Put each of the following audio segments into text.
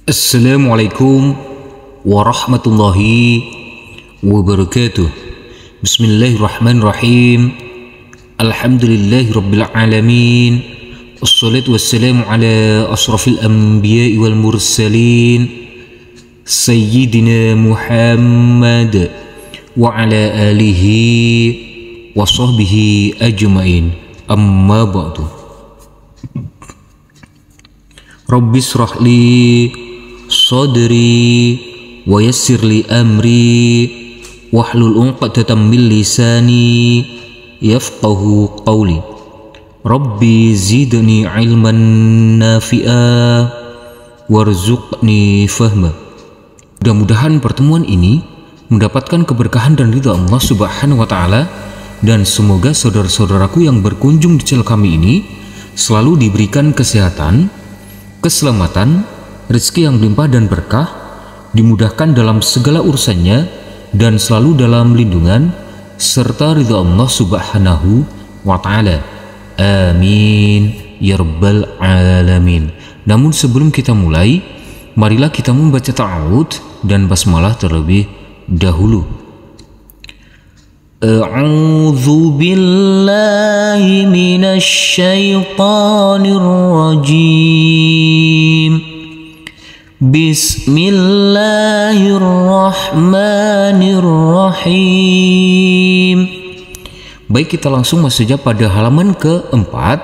Assalamualaikum warahmatullahi wabarakatuh. Bismillahirrahmanirrahim. Alhamdulillahi rabbil alamin. Wassalatu wassalamu ala asrafil anbiya'i wal mursalin Sayyidina Muhammad wa ala alihi wa sahbihi ajma'in. Amma ba'du. Rabbi shrah li sadri wa yassir li amri wahlul 'uqdatam min lisani yafqahu qawli. Rabbi zidni ilman nafi'a warzuqni fahma. Mudah-mudahan pertemuan ini mendapatkan keberkahan dan ridha Allah Subhanahu wa taala, dan semoga saudara-saudaraku yang berkunjung di channel kami ini selalu diberikan kesehatan, keselamatan, rezeki yang melimpah dan berkah, dimudahkan dalam segala urusannya, dan selalu dalam lindungan serta ridha Allah Subhanahu wa ta'ala. Amin ya rabbal alamin. Namun sebelum kita mulai, marilah kita membaca ta'awudz dan basmalah terlebih dahulu. A'udzu billahi minasy syaithanir rajim. Bismillahirrahmanirrahim. Baik, kita langsung masuk saja pada halaman keempat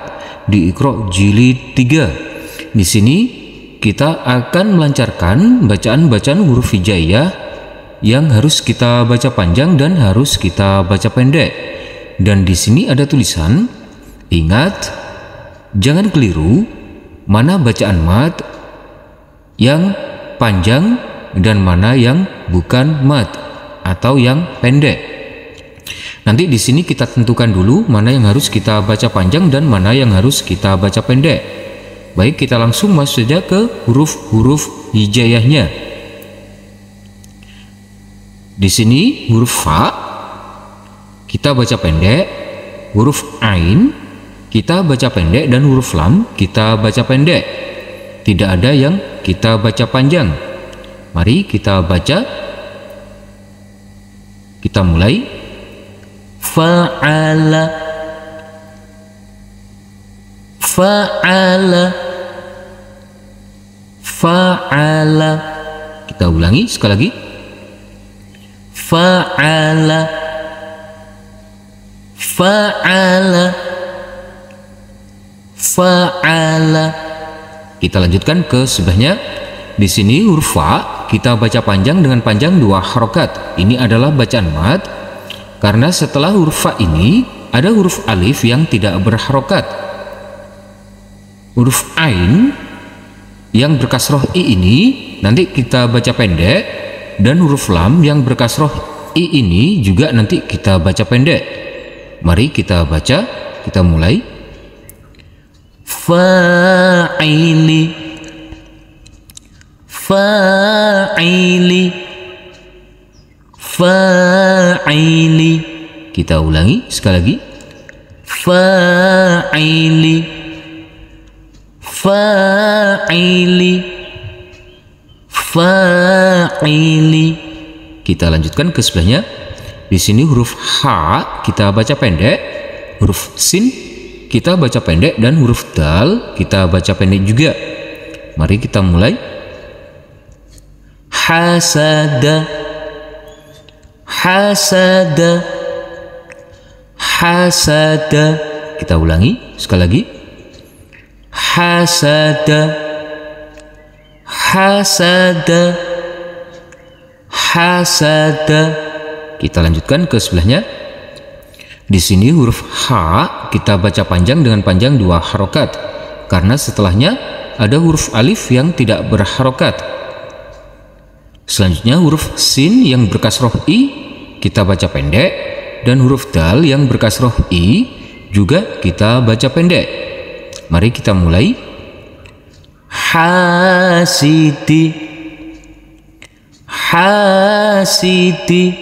di Iqra jilid 3. Di sini kita akan melancarkan bacaan-bacaan huruf hijaiyah yang harus kita baca panjang dan harus kita baca pendek. Dan di sini ada tulisan, ingat, jangan keliru mana bacaan mad yang panjang dan mana yang bukan mad atau yang pendek. Nanti di sini kita tentukan dulu mana yang harus kita baca panjang dan mana yang harus kita baca pendek. Baik, kita langsung masuk saja ke huruf-huruf hijaiyahnya. Di sini huruf fa kita baca pendek, huruf ain kita baca pendek, dan huruf lam kita baca pendek. Tidak ada yang kita baca panjang. Mari kita baca. Kita mulai. Fa'ala, fa'ala, fa'ala. Kita ulangi sekali lagi. Fa'ala, fa'ala, fa'ala. Kita lanjutkan ke sebelahnya. Di sini huruf fa kita baca panjang dengan panjang 2 harokat. Ini adalah bacaan mad karena setelah huruf fa ini ada huruf alif yang tidak berharokat. Huruf ain yang berkasroh i ini nanti kita baca pendek, dan huruf lam yang berkasroh i ini juga nanti kita baca pendek. Mari kita baca. Kita mulai. Fa'ili, fa'ili, fa'ili. Kita ulangi sekali lagi. Fa'ili, fa'ili, fa'ili. Kita lanjutkan ke sebelahnya. Di sini huruf H kita baca pendek, huruf sin kita baca pendek, dan huruf dal kita baca pendek juga. Mari kita mulai. Hasada, hasada, hasada. Kita ulangi sekali lagi. Hasada, hasada, hasada. Kita lanjutkan ke sebelahnya. Di sini huruf H kita baca panjang dengan panjang 2 harokat karena setelahnya ada huruf alif yang tidak berharokat. Selanjutnya huruf sin yang berkasroh i kita baca pendek, dan huruf dal yang berkasroh i juga kita baca pendek. Mari kita mulai. Hasidi, hasidi,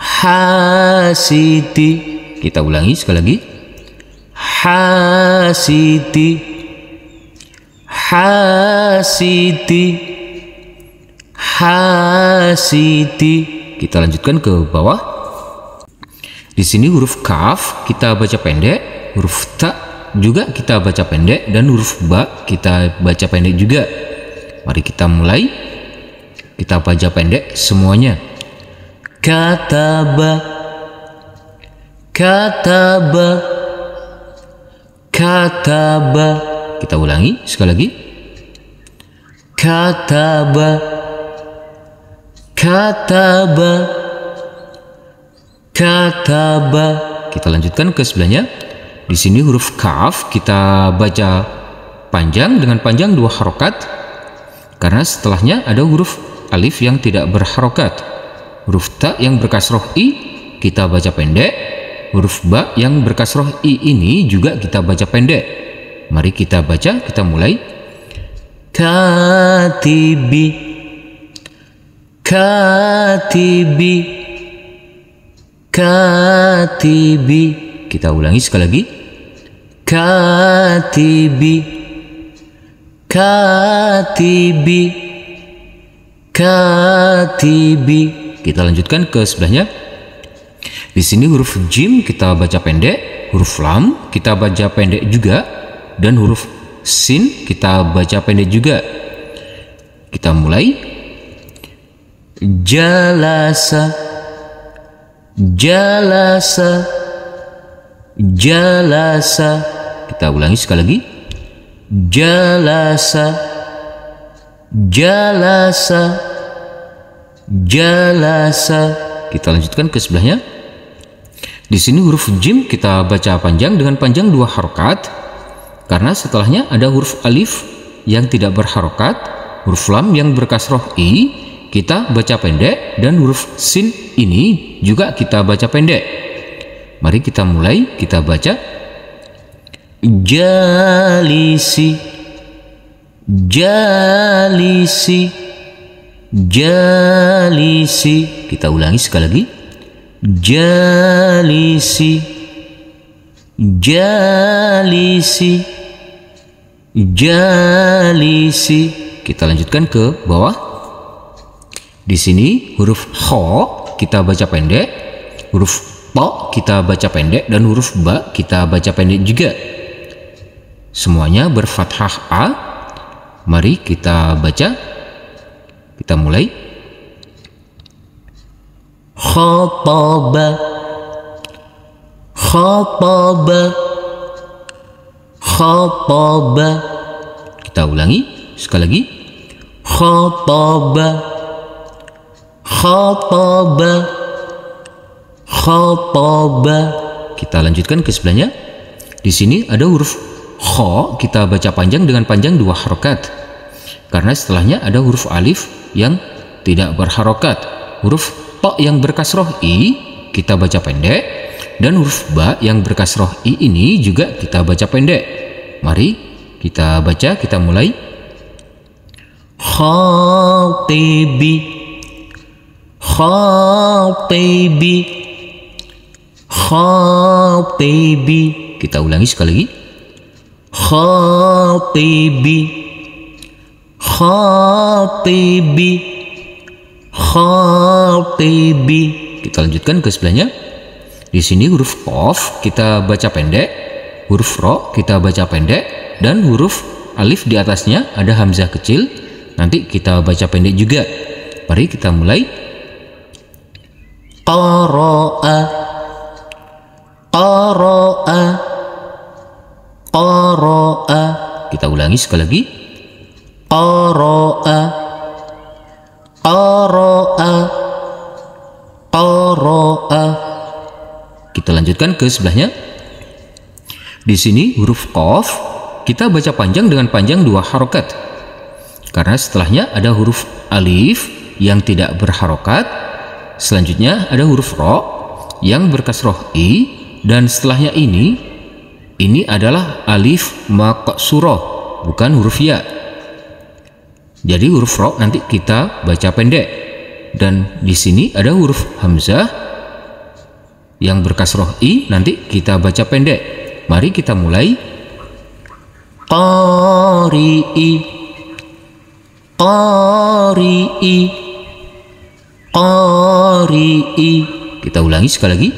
hasidi. Kita ulangi sekali lagi. Hasidi, hasidi, hasiti, hasiti. Kita lanjutkan ke bawah. Di sini huruf kaf kita baca pendek, huruf ta juga kita baca pendek, dan huruf ba kita baca pendek juga. Mari kita mulai. Kita baca pendek semuanya. Kataba, kataba, kataba. Kita ulangi sekali lagi. Kataba, kataba, kataba. Kita lanjutkan ke sebelahnya. Di sini huruf kaf kita baca panjang dengan panjang 2 harokat, karena setelahnya ada huruf alif yang tidak berharokat. Huruf ta yang berkasroh i kita baca pendek. Huruf ba yang berkasroh i ini juga kita baca pendek. Mari kita baca, kita mulai. Katibi, katibi, katibi. Kita ulangi sekali lagi. Katibi, katibi, katibi. Kita lanjutkan ke sebelahnya. Di sini huruf jim kita baca pendek, huruf lam kita baca pendek juga, dan huruf sin kita baca pendek juga. Kita mulai. Jalasa, jalasa, jalasa. Kita ulangi sekali lagi. Jalasa, jalasa, jalasa. Kita lanjutkan ke sebelahnya. Di sini huruf jim kita baca panjang dengan panjang 2 harokat, karena setelahnya ada huruf alif yang tidak berharokat, huruf lam yang berkasroh i kita baca pendek, dan huruf sin ini juga kita baca pendek. Mari kita mulai, kita baca. Jalisi, jalisi, jalisi. Kita ulangi sekali lagi. Jalisi, jalisi, jalisi. Kita lanjutkan ke bawah. Di sini huruf kho kita baca pendek, huruf to kita baca pendek, dan huruf ba kita baca pendek juga. Semuanya berfathah a. Mari kita baca. Kita mulai. Khataba, khataba, khataba. Kita ulangi sekali lagi. Khataba, khataba, khataba. Kita lanjutkan ke sebelahnya. Di sini ada huruf kho kita baca panjang dengan panjang 2 harokat, karena setelahnya ada huruf alif yang tidak berharokat. Huruf to yang berkasroh i kita baca pendek, dan huruf ba yang berkasroh i ini juga kita baca pendek. Mari kita baca, kita mulai. Khatibi, khatibi, khatibi. Kita ulangi sekali lagi. Khatibi, khatibi, khatibi. Kita lanjutkan ke sebelahnya. Di sini huruf qaf kita baca pendek, huruf ro kita baca pendek, dan huruf alif di atasnya ada hamzah kecil, nanti kita baca pendek juga. Mari kita mulai. Qara'a, qara'a, qara'a. Kita ulangi sekali lagi. Qara'a, qara'a, qara'a. Kita lanjutkan ke sebelahnya. Di sini huruf qaf kita baca panjang dengan panjang 2 harokat, karena setelahnya ada huruf alif yang tidak berharokat. Selanjutnya ada huruf ro yang berkasroh i, dan setelahnya ini adalah alif maqsurah, bukan huruf ya. Jadi huruf ro nanti kita baca pendek, dan di sini ada huruf hamzah yang berkasroh i, nanti kita baca pendek. Mari kita mulai. Qari'i, qari'i, qari'i. Kita ulangi sekali lagi.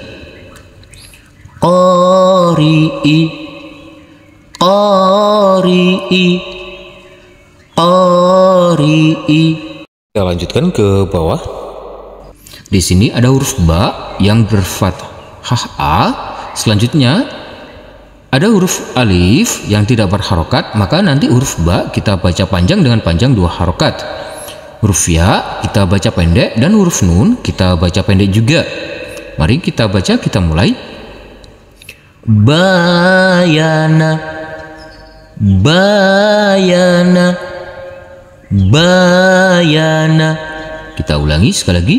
Qari'i, qari'i, qari'i. Kita lanjutkan ke bawah. Di sini ada huruf ba yang berfathah a. Selanjutnya ada huruf alif yang tidak berharokat, maka nanti huruf ba kita baca panjang dengan panjang 2 harokat. Huruf ya kita baca pendek, dan huruf nun kita baca pendek juga. Mari kita baca, kita mulai. Bayana, bayana, bayana. Kita ulangi sekali lagi.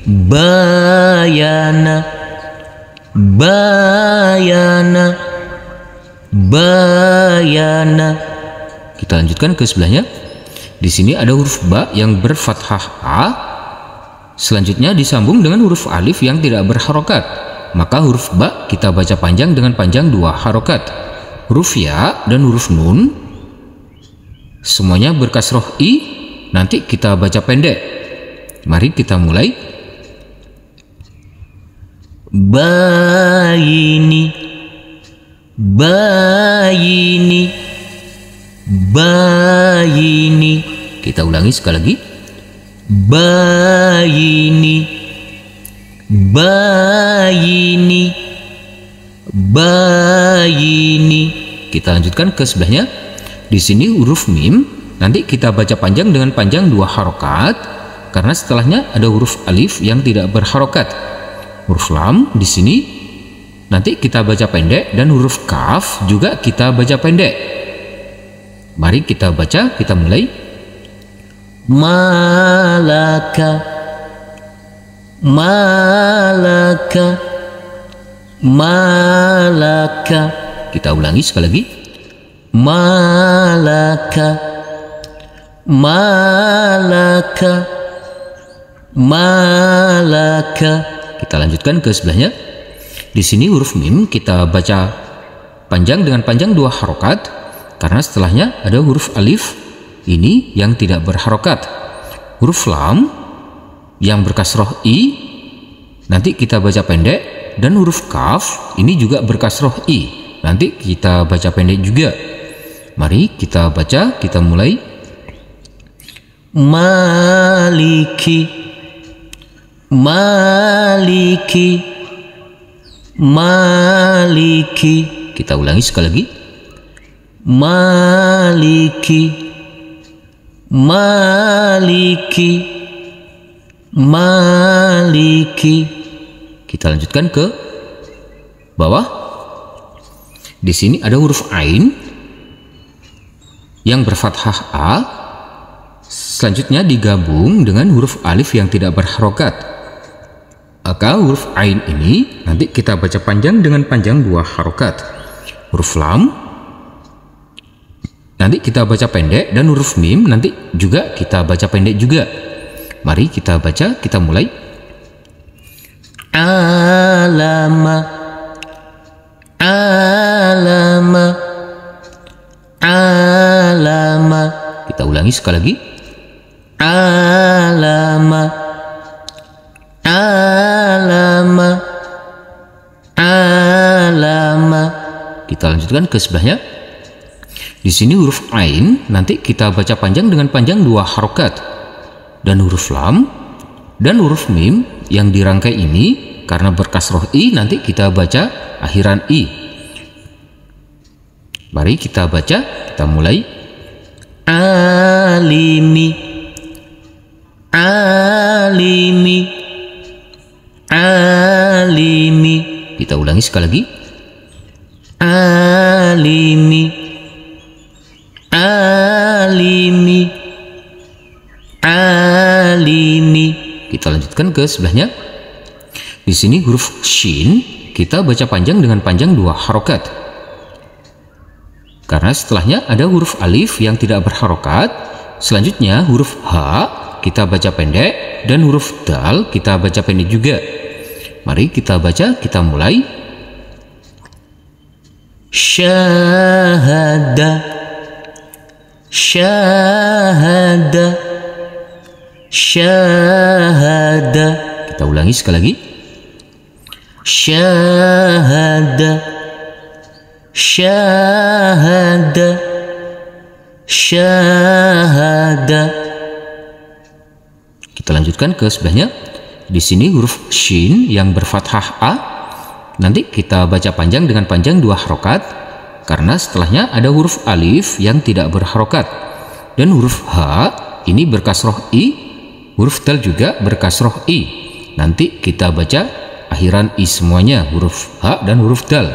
Bayana, bayana, bayana. Kita lanjutkan ke sebelahnya. Di sini ada huruf ba yang berfathah a. Selanjutnya disambung dengan huruf alif yang tidak berharokat, maka huruf ba kita baca panjang dengan panjang 2 harokat. Huruf ya dan huruf nun semuanya berkasroh i, nanti kita baca pendek. Mari kita mulai. Bayini, bayini, bayini. Kita ulangi sekali lagi. Bayini, bayini, bayini. Kita lanjutkan ke sebelahnya. Di sini huruf mim nanti kita baca panjang dengan panjang 2 harokat, karena setelahnya ada huruf alif yang tidak berharokat. Huruf lam di sini nanti kita baca pendek, dan huruf kaf juga kita baca pendek. Mari kita baca, kita mulai. Malaka, malaka, malaka. Kita ulangi sekali lagi. Malaka, malaka, malaka. Kita lanjutkan ke sebelahnya. Di sini huruf mim kita baca panjang dengan panjang 2 harokat, karena setelahnya ada huruf alif ini yang tidak berharokat. Huruf lam yang berkasroh i nanti kita baca pendek, dan huruf kaf ini juga berkasroh i, nanti kita baca pendek juga. Mari kita baca, kita mulai. Maliki, maliki, maliki. Kita ulangi sekali lagi. Maliki, maliki, maliki. Kita lanjutkan ke bawah. Di sini ada huruf ain yang berfathah a. Selanjutnya digabung dengan huruf alif yang tidak berharokat, maka huruf ain ini nanti kita baca panjang dengan panjang 2 harokat. Huruf lam nanti kita baca pendek, dan huruf mim nanti juga kita baca pendek juga. Mari kita baca, kita mulai. Alama, alama, alama. Kita ulangi sekali lagi. Alama, alama, alama. Kita lanjutkan ke sebelahnya. Di sini huruf ain nanti kita baca panjang dengan panjang 2 harokat, dan huruf lam dan huruf mim yang dirangkai ini karena berkasroh i nanti kita baca akhiran i. Mari kita baca, kita mulai. Alimi, alimi, alimi. Kita ulangi sekali lagi. Alimi, alimi, alimi. Kita lanjutkan ke sebelahnya. Di sini huruf shin kita baca panjang dengan panjang 2 harokat, karena setelahnya ada huruf alif yang tidak berharokat. Selanjutnya huruf h kita baca pendek, dan huruf dal kita baca pendek juga. Mari kita baca, kita mulai. Syahada, syahada, syahada. Kita ulangi sekali lagi. Syahada, syahada, syahada. Kita lanjutkan ke sebelahnya. Di sini huruf shin yang berfathah a, nanti kita baca panjang dengan panjang 2 harokat, karena setelahnya ada huruf alif yang tidak berharokat. Dan huruf h ini berkasroh i, huruf dal juga berkasroh i. Nanti kita baca akhiran i semuanya, huruf h dan huruf dal.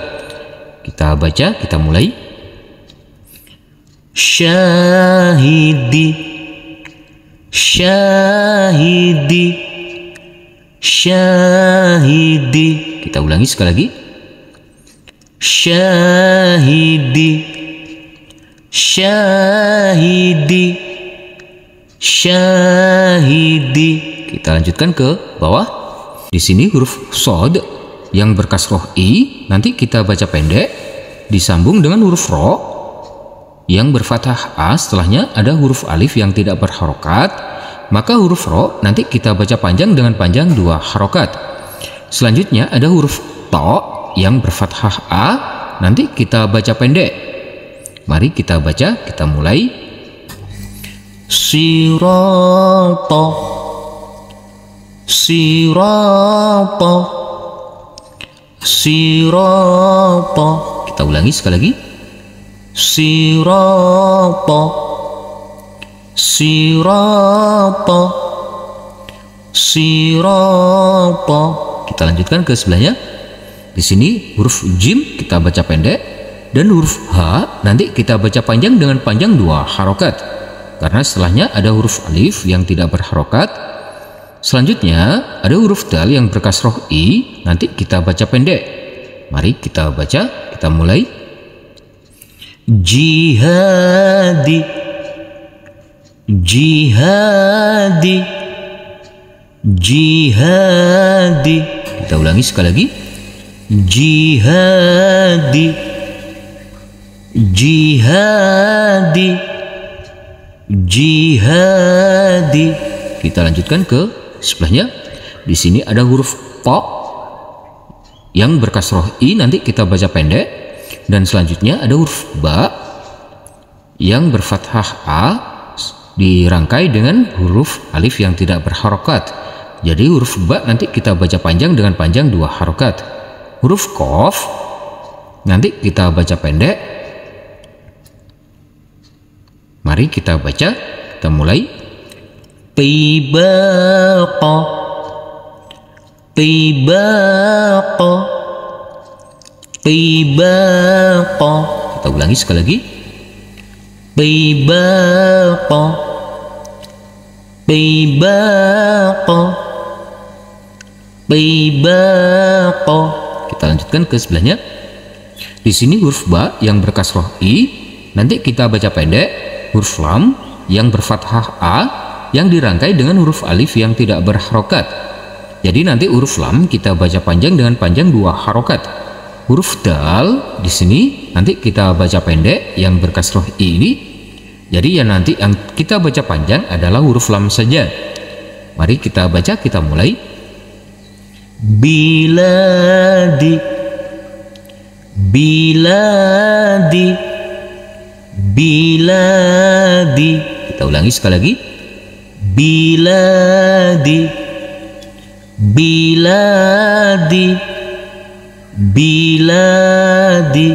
Kita baca, kita mulai. Syahidi, syahidi, syahidi. Kita ulangi sekali lagi. Syahidi, syahidi, syahidi. Kita lanjutkan ke bawah. Di sini huruf shod yang berkasroh i, nanti kita baca pendek disambung dengan huruf ro yang berfathah a, setelahnya ada huruf alif yang tidak berharokat, maka huruf ro nanti kita baca panjang dengan panjang 2 harokat. Selanjutnya ada huruf to yang berfathah a, nanti kita baca pendek. Mari kita baca, kita mulai. Sirata, sirata, sirata. Kita ulangi sekali lagi. Sirata, sirata, sirata. Kita lanjutkan ke sebelahnya. Di sini huruf jim kita baca pendek, dan huruf h nanti kita baca panjang dengan panjang 2 harokat, karena setelahnya ada huruf alif yang tidak berharokat. Selanjutnya ada huruf dal yang berkasroh i, nanti kita baca pendek. Mari kita baca, kita mulai. Jihadi, jihadi, jihadi. Kita ulangi sekali lagi. Jihadi, jihadi, jihadi. Kita lanjutkan ke sebelahnya. Di sini ada huruf po yang berkasroh i, nanti kita baca pendek. Dan selanjutnya ada huruf ba yang berfathah a dirangkai dengan huruf alif yang tidak berharokat. Jadi huruf ba nanti kita baca panjang dengan panjang 2 harokat. Huruf kof nanti kita baca pendek. Mari kita baca, kita mulai. Tibaqa, tibaqa, tibaqa. Kita ulangi sekali lagi. Tibaqa, tibaqa, tibaqa. Kita lanjutkan ke sebelahnya. Di sini huruf ba yang berkasroh i, nanti kita baca pendek. Huruf lam yang berfathah a yang dirangkai dengan huruf alif yang tidak berharokat. Jadi nanti huruf lam kita baca panjang dengan panjang 2 harokat. Huruf dal di sini nanti kita baca pendek yang berkasroh i ini. Jadi yang nanti yang kita baca panjang adalah huruf lam saja. Mari kita baca, kita mulai. Biladi, biladi, biladi. Kita ulangi sekali lagi. Biladi, biladi, biladi.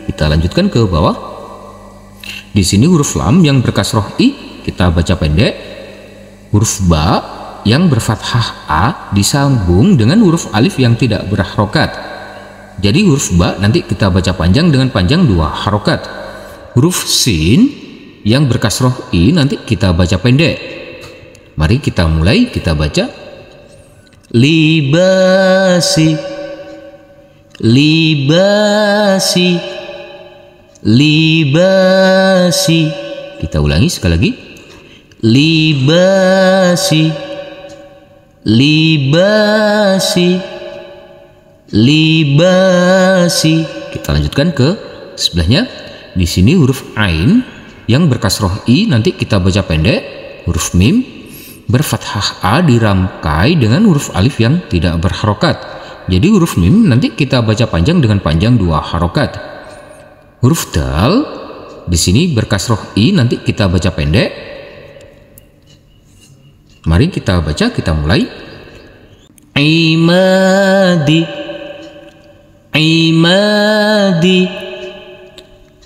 Kita lanjutkan ke bawah. Di sini huruf lam yang berkasroh i kita baca pendek. Huruf ba yang berfathah a disambung dengan huruf alif yang tidak berharokat. Jadi huruf ba nanti kita baca panjang dengan panjang 2 harokat. Huruf sin yang berkasroh i nanti kita baca pendek. Mari kita mulai, kita baca. Libasi, libasi, libasi. Kita ulangi sekali lagi. Libasi, libasi, libasi. Kita lanjutkan ke sebelahnya. Di sini huruf ain yang berkasroh i nanti kita baca pendek. Huruf mim berfathah A dirangkai dengan huruf alif yang tidak berharokat. Jadi huruf mim nanti kita baca panjang dengan panjang 2 harokat. Huruf dal di sini berkasroh I nanti kita baca pendek. Mari kita baca, kita mulai. Imadi, imadi,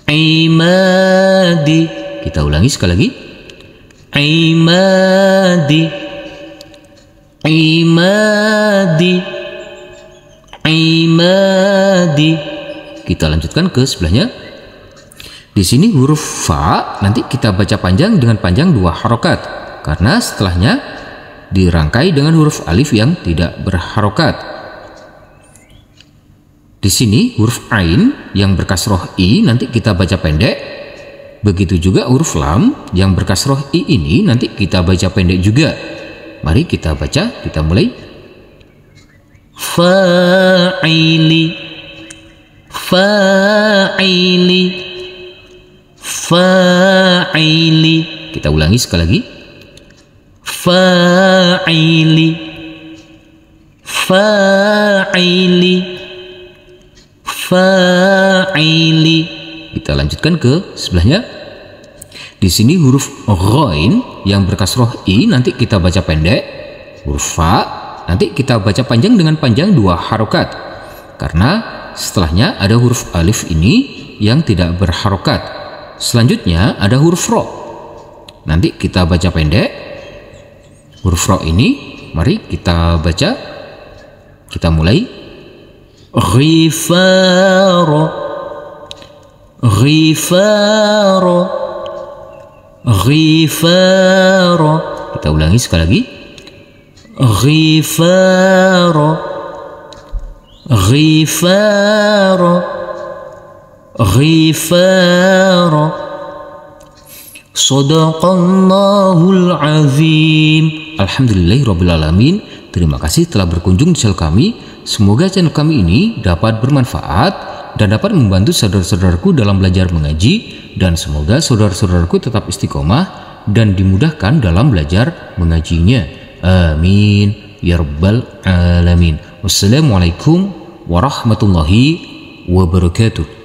imadi. Kita ulangi sekali lagi. Imadi, imadi, imadi. Kita lanjutkan ke sebelahnya. Di sini huruf fa nanti kita baca panjang dengan panjang 2 harokat karena setelahnya dirangkai dengan huruf alif yang tidak berharokat. Di sini huruf ain yang berkasroh i nanti kita baca pendek. Begitu juga huruf lam yang berkasroh i ini nanti kita baca pendek juga. Mari kita baca, kita mulai. Fa'ili, fa'ili, fa'ili. Kita ulangi sekali lagi. Fa'ili, fa'ili, fa'ili. Kita lanjutkan ke sebelahnya. Di sini huruf ghain yang berkasroh i nanti kita baca pendek. Huruf fa nanti kita baca panjang dengan panjang 2 harokat karena setelahnya ada huruf alif ini yang tidak berharokat. Selanjutnya ada huruf ro. Nanti kita baca pendek. Huruf ro ini mari kita baca. Kita mulai. Ghifaro, ghifaro, ghifaro. Kita ulangi sekali lagi. Ghifaro, ghifaro, ghifaro. Shadaqallahul azim. Alhamdulillahirrabbilalamin. Terima kasih telah berkunjung di channel kami. Semoga channel kami ini dapat bermanfaat dan dapat membantu saudara-saudaraku dalam belajar mengaji, dan semoga saudara-saudaraku tetap istiqomah dan dimudahkan dalam belajar mengajinya. Amin ya rabbal alamin. Wassalamualaikum warahmatullahi wabarakatuh.